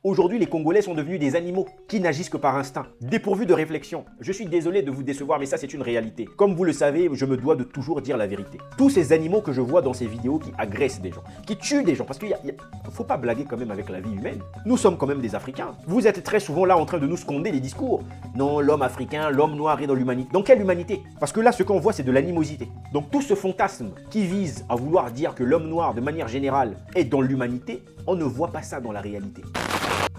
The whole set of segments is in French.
Aujourd'hui, les Congolais sont devenus des animaux qui n'agissent que par instinct, dépourvus de réflexion. Je suis désolé de vous décevoir, mais ça c'est une réalité. Comme vous le savez, je me dois de toujours dire la vérité. Tous ces animaux que je vois dans ces vidéos qui agressent des gens, qui tuent des gens, parce qu'il ne faut pas blaguer quand même avec la vie humaine. Nous sommes quand même des Africains. Vous êtes très souvent là en train de nous sconder les discours. Non, l'homme africain, l'homme noir est dans l'humanité. Dans quelle humanité? Parce que là, ce qu'on voit, c'est de l'animosité. Donc tout ce fantasme qui vise à vouloir dire que l'homme noir, de manière générale, est dans l'humanité, on ne voit pas ça dans la réalité.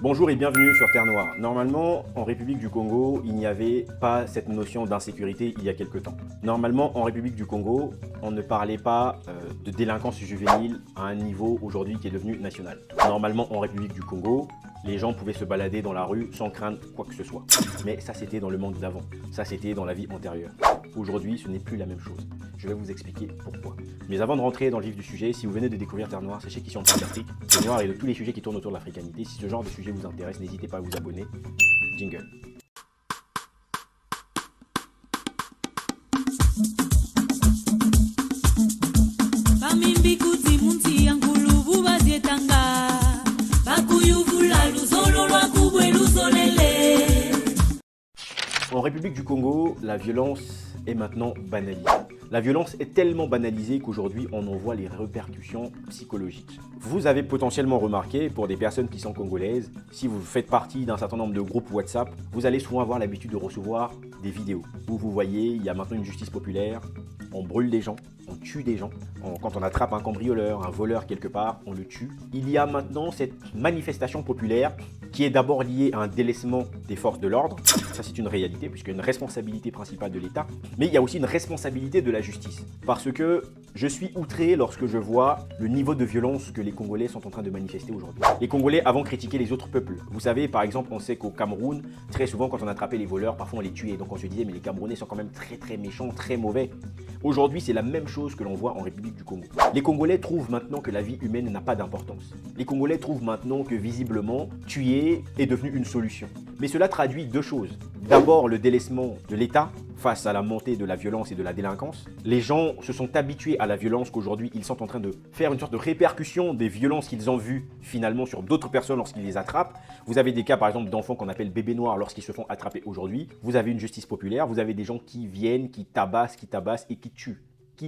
Bonjour et bienvenue sur Terre Noire. Normalement, en République du Congo, il n'y avait pas cette notion d'insécurité il y a quelque temps. Normalement, en République du Congo, on ne parlait pas de délinquance juvénile à un niveau aujourd'hui qui est devenu national. Normalement, en République du Congo, les gens pouvaient se balader dans la rue sans craindre quoi que ce soit. Mais ça, c'était dans le monde d'avant. Ça, c'était dans la vie antérieure. Aujourd'hui, ce n'est plus la même chose. Je vais vous expliquer pourquoi. Mais avant de rentrer dans le vif du sujet, si vous venez de découvrir Terre Noire, sachez qu'ici on parle d'Afrique, de Noir et de tous les sujets qui tournent autour de l'africanité. Si ce genre de sujet vous intéresse, n'hésitez pas à vous abonner. Jingle. En République du Congo, la violence est maintenant banalisée. La violence est tellement banalisée qu'aujourd'hui, on en voit les répercussions psychologiques. Vous avez potentiellement remarqué, pour des personnes qui sont congolaises, si vous faites partie d'un certain nombre de groupes WhatsApp, vous allez souvent avoir l'habitude de recevoir des vidéos où vous voyez, il y a maintenant une justice populaire, on brûle des gens, on tue des gens. Quand on attrape un cambrioleur, un voleur quelque part, on le tue. Il y a maintenant cette manifestation populaire qui est d'abord liée à un délaissement des forces de l'ordre. Ça, c'est une réalité, puisqu'il y a une responsabilité principale de l'État. Mais il y a aussi une responsabilité de la justice. Parce que je suis outré lorsque je vois le niveau de violence que les Congolais sont en train de manifester aujourd'hui. Les Congolais avant critiquaient les autres peuples. Vous savez, par exemple, on sait qu'au Cameroun, très souvent, quand on attrapait les voleurs, parfois on les tuait. Donc on se disait, mais les Camerounais sont quand même très méchants, très mauvais. Aujourd'hui, c'est la même chose que l'on voit en République du Congo. Les Congolais trouvent maintenant que la vie humaine n'a pas d'importance. Les Congolais trouvent maintenant que visiblement, tuer est devenu une solution. Mais cela traduit deux choses. D'abord, le délaissement de l'État face à la montée de la violence et de la délinquance. Les gens se sont habitués à la violence qu'aujourd'hui, ils sont en train de faire une sorte de répercussion des violences qu'ils ont vues finalement sur d'autres personnes lorsqu'ils les attrapent. Vous avez des cas par exemple d'enfants qu'on appelle bébés noirs lorsqu'ils se font attraper aujourd'hui. Vous avez une justice populaire, vous avez des gens qui viennent, qui tabassent et qui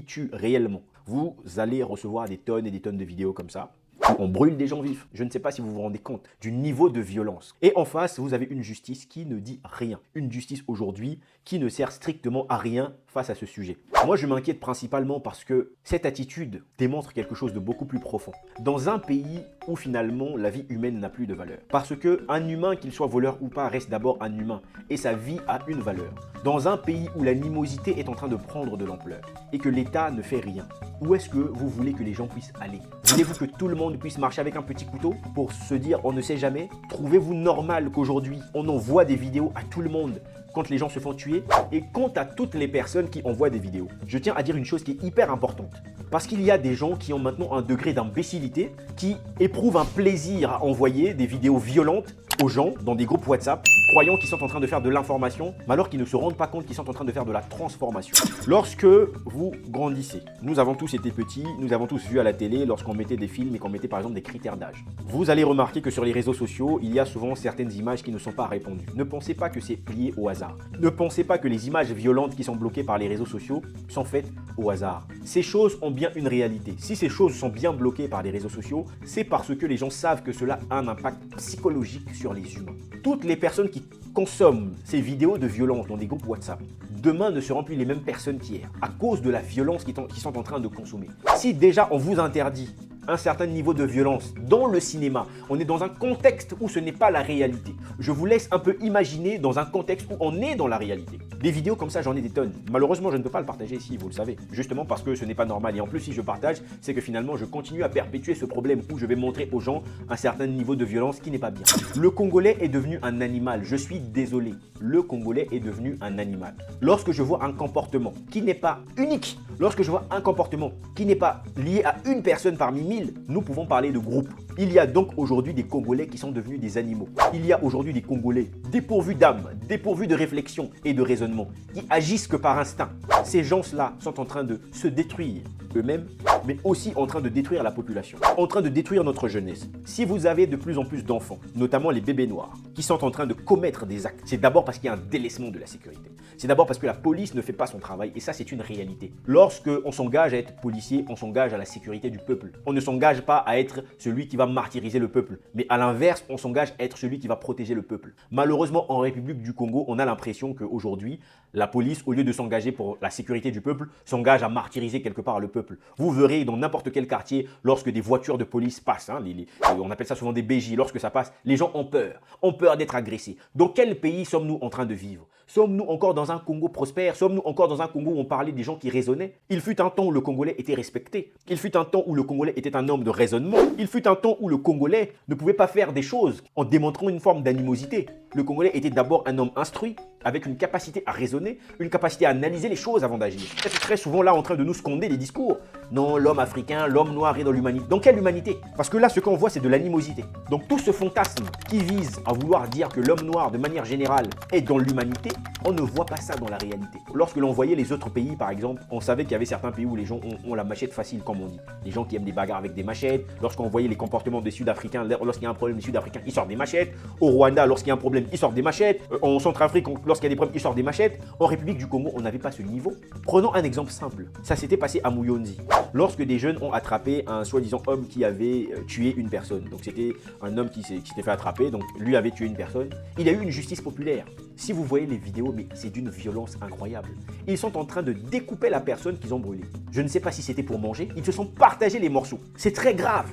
tuent réellement. Vous allez recevoir des tonnes et des tonnes de vidéos comme ça. On brûle des gens vifs. Je ne sais pas si vous vous rendez compte du niveau de violence. Et en face, vous avez une justice qui ne dit rien. Une justice aujourd'hui qui ne sert strictement à rien face à ce sujet. Moi, je m'inquiète principalement parce que cette attitude démontre quelque chose de beaucoup plus profond. Dans un pays où finalement la vie humaine n'a plus de valeur. Parce qu'un humain, qu'il soit voleur ou pas, reste d'abord un humain. Et sa vie a une valeur. Dans un pays où l'animosité est en train de prendre de l'ampleur et que l'État ne fait rien, où est-ce que vous voulez que les gens puissent aller? Voulez-vous que tout le monde puisse marcher avec un petit couteau pour se dire on ne sait jamais? Trouvez-vous normal qu'aujourd'hui on envoie des vidéos à tout le monde quand les gens se font tuer? Et quant à toutes les personnes qui envoient des vidéos, je tiens à dire une chose qui est hyper importante. Parce qu'il y a des gens qui ont maintenant un degré d'imbécilité, qui éprouvent un plaisir à envoyer des vidéos violentes aux gens dans des groupes WhatsApp, croyant qu'ils sont en train de faire de l'information, mais alors qu'ils ne se rendent pas compte qu'ils sont en train de faire de la transformation. Lorsque vous grandissez, nous avons tous été petits, nous avons tous vu à la télé lorsqu'on mettait des films et qu'on mettait par exemple des critères d'âge. Vous allez remarquer que sur les réseaux sociaux, il y a souvent certaines images qui ne sont pas répandues. Ne pensez pas que c'est lié au hasard. Ne pensez pas que les images violentes qui sont bloquées par les réseaux sociaux sont faites au hasard. Ces choses ont bien une réalité. Si ces choses sont bien bloquées par les réseaux sociaux, c'est parce que les gens savent que cela a un impact psychologique sur les humains. Toutes les personnes qui consomment ces vidéos de violence dans des groupes WhatsApp, demain ne seront plus les mêmes personnes qu'hier, à cause de la violence qu'ils sont en train de consommer. Si déjà on vous interdit un certain niveau de violence dans le cinéma, on est dans un contexte où ce n'est pas la réalité. Je vous laisse un peu imaginer dans un contexte où on est dans la réalité. Des vidéos comme ça, j'en ai des tonnes. Malheureusement, je ne peux pas le partager ici, vous le savez. Justement parce que ce n'est pas normal. Et en plus, si je partage, c'est que finalement, je continue à perpétuer ce problème où je vais montrer aux gens un certain niveau de violence qui n'est pas bien. Le Congolais est devenu un animal. Je suis désolé. Le Congolais est devenu un animal. Lorsque je vois un comportement qui n'est pas unique, lorsque je vois un comportement qui n'est pas lié à une personne parmi 1000 ville, nous pouvons parler de groupe. Il y a donc aujourd'hui des Congolais qui sont devenus des animaux. Il y a aujourd'hui des Congolais dépourvus d'âme, dépourvus de réflexion et de raisonnement, qui agissent que par instinct. Ces gens-là sont en train de se détruire eux-mêmes, mais aussi en train de détruire la population, en train de détruire notre jeunesse. Si vous avez de plus en plus d'enfants, notamment les bébés noirs, qui sont en train de commettre des actes, c'est d'abord parce qu'il y a un délaissement de la sécurité. C'est d'abord parce que la police ne fait pas son travail, et ça c'est une réalité. Lorsque on s'engage à être policier, on s'engage à la sécurité du peuple. On ne s'engage pas à être celui qui va martyriser le peuple, mais à l'inverse, on s'engage à être celui qui va protéger le peuple. Malheureusement, en République du Congo, on a l'impression qu'aujourd'hui, la police, au lieu de s'engager pour la sécurité du peuple, s'engage à martyriser quelque part le peuple. Vous verrez dans n'importe quel quartier, lorsque des voitures de police passent, on appelle ça souvent des BJ, lorsque ça passe, les gens ont peur d'être agressés. Dans quel pays sommes-nous en train de vivre? Sommes-nous encore dans un Congo prospère? Sommes-nous encore dans un Congo où on parlait des gens qui raisonnaient? Il fut un temps où le Congolais était respecté. Il fut un temps où le Congolais était un homme de raisonnement. Il fut un temps où le Congolais ne pouvait pas faire des choses en démontrant une forme d'animosité. Le Congolais était d'abord un homme instruit, avec une capacité à raisonner, une capacité à analyser les choses avant d'agir. C'est très souvent là en train de nous sconder des discours. Non, l'homme africain, l'homme noir est dans l'humanité. Dans quelle humanité? Parce que là, ce qu'on voit, c'est de l'animosité. Donc tout ce fantasme qui vise à vouloir dire que l'homme noir, de manière générale, est dans l'humanité, on ne voit pas ça dans la réalité. Lorsque l'on voyait les autres pays, par exemple, on savait qu'il y avait certains pays où les gens ont la machette facile, comme on dit. Les gens qui aiment des bagarres avec des machettes. Lorsqu'on voyait les comportements des Sud-Africains, lorsqu'il y a un problème, les Sud-Africains, ils sortent des machettes. Au Rwanda, lorsqu'il y a un problème, ils sortent des machettes. En Centrafrique, lorsqu'il y a des problèmes, ils sortent des machettes. En République du Congo, on n'avait pas ce niveau. Prenons un exemple simple. Ça s'était passé à Muyonzi. Lorsque des jeunes ont attrapé un soi-disant homme qui avait tué une personne. Donc c'était un homme qui s'était fait attraper, donc lui avait tué une personne. Il y a eu une justice populaire. Si vous voyez les vidéos, mais c'est d'une violence incroyable. Ils sont en train de découper la personne qu'ils ont brûlée. Je ne sais pas si c'était pour manger, ils se sont partagés les morceaux. C'est très grave.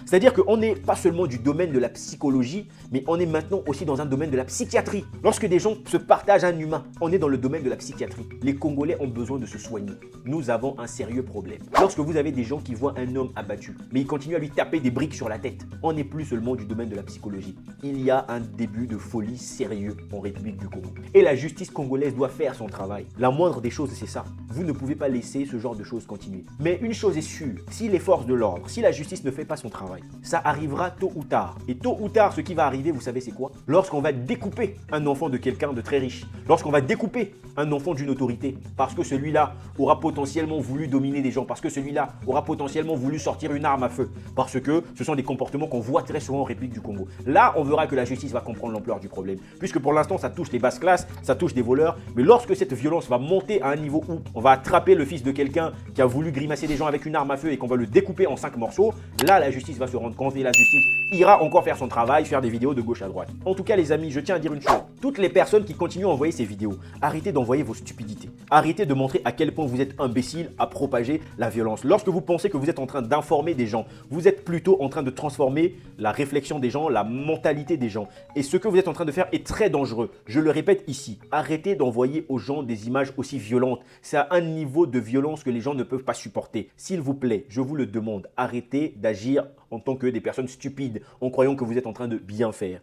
C'est-à-dire qu'on n'est pas seulement du domaine de la psychologie, mais on est maintenant aussi dans un domaine de la psychiatrie. Lorsque des gens se partagent un humain, on est dans le domaine de la psychiatrie. Les Congolais ont besoin de se soigner. Nous avons un sérieux problème. Lorsque vous avez des gens qui voient un homme abattu, mais ils continuent à lui taper des briques sur la tête, on n'est plus seulement du domaine de la psychologie. Il y a un début de folie sérieux en République du Congo. Et la justice congolaise doit faire son travail. La moindre des choses, c'est ça. Vous ne pouvez pas laisser ce genre de choses continuer. Mais une chose est sûre, si les forces de l'ordre, si la justice ne fait pas son travail, ça arrivera tôt ou tard. Et tôt ou tard, ce qui va arriver, vous savez c'est quoi? Lorsqu'on va découper un enfant de quelqu'un de très riche, lorsqu'on va découper un enfant d'une autorité, parce que celui-là aura potentiellement voulu dominer des gens, parce que celui-là aura potentiellement voulu sortir une arme à feu, parce que ce sont des comportements qu'on voit très souvent en République du Congo. Là, on verra que la justice va comprendre l'ampleur du problème, puisque pour l'instant, ça touche les basses classes, ça touche des voleurs, mais lorsque cette violence va monter à un niveau où on va attraper le fils de quelqu'un qui a voulu grimacer des gens avec une arme à feu et qu'on va le découper en 5 morceaux, là, la justice va se rendre compte et la justice ira encore faire son travail, faire des vidéos de gauche à droite. En tout cas, les amis, je tiens à dire une chose. Toutes les personnes qui continuent à envoyer ces vidéos, arrêtez d'envoyer vos stupidités. Arrêtez de montrer à quel point vous êtes imbécile à propager la violence. Lorsque vous pensez que vous êtes en train d'informer des gens, vous êtes plutôt en train de transformer la réflexion des gens, la mentalité des gens. Et ce que vous êtes en train de faire est très dangereux. Je le répète ici, arrêtez d'envoyer aux gens des images aussi violentes. C'est à un niveau de violence que les gens ne peuvent pas supporter. S'il vous plaît, je vous le demande, arrêtez d'agir en tant que des personnes stupides, en croyant que vous êtes en train de bien faire.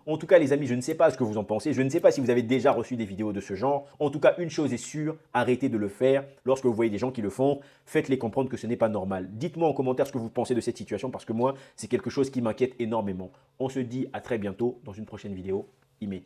En tout cas, les amis, je ne sais pas ce que vous en pensez. Je ne sais pas si vous avez déjà reçu des vidéos de ce genre. En tout cas, une chose est sûre, arrêtez de le faire. Lorsque vous voyez des gens qui le font, faites-les comprendre que ce n'est pas normal. Dites-moi en commentaire ce que vous pensez de cette situation parce que moi, c'est quelque chose qui m'inquiète énormément. On se dit à très bientôt dans une prochaine vidéo. Ime.